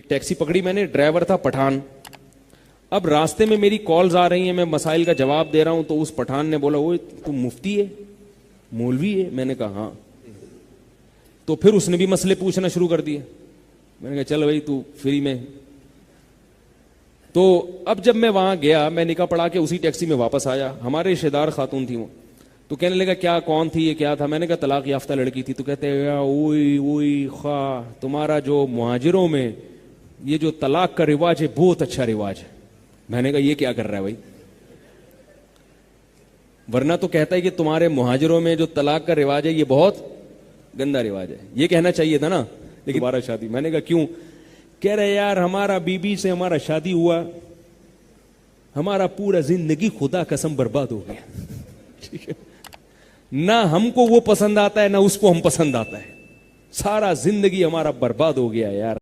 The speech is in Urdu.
ٹیکسی پکڑی میں نے, ڈرائیور تھا پٹھان. اب راستے میں میری کالز آ رہی ہیں, میں مسائل کا جواب دے رہا ہوں, تو اس پٹھان نے بولا, وہ تم مفتی ہے, مولوی ہے؟ میں نے کہا ہاں. تو پھر اس نے بھی مسئلے پوچھنا شروع کر دیے. میں نے کہا چل بھائی تو فری میں. تو اب جب میں وہاں گیا, میں نکاح پڑھا کے اسی ٹیکسی میں واپس آیا. ہمارے رشتے دار خاتون تھی وہ, تو کہنے لگا کیا کون تھی, یہ کیا تھا؟ میں نے کہا طلاق یافتہ لڑکی تھی. تو کہتے ہیں اوئی اوئی خواہ, تمہارا جو مہاجروں میں یہ جو طلاق کا رواج ہے بہت اچھا رواج ہے. میں نے کہا یہ کیا کر رہا ہے بھائی, ورنہ تو کہتا ہے کہ تمہارے مہاجروں میں جو طلاق کا رواج ہے یہ بہت گندا رواج ہے, یہ کہنا چاہیے تھا نا. لیکن دوبارہ شادی. میں نے کہا کیوں؟ کہہ رہے یار ہمارا بی بی سے ہمارا شادی ہوا, ہمارا پورا زندگی خدا قسم برباد ہو گیا. ٹھیک ہے, نہ ہم کو وہ پسند آتا ہے نہ اس کو ہم پسند آتا ہے, سارا زندگی ہمارا برباد ہو گیا یار.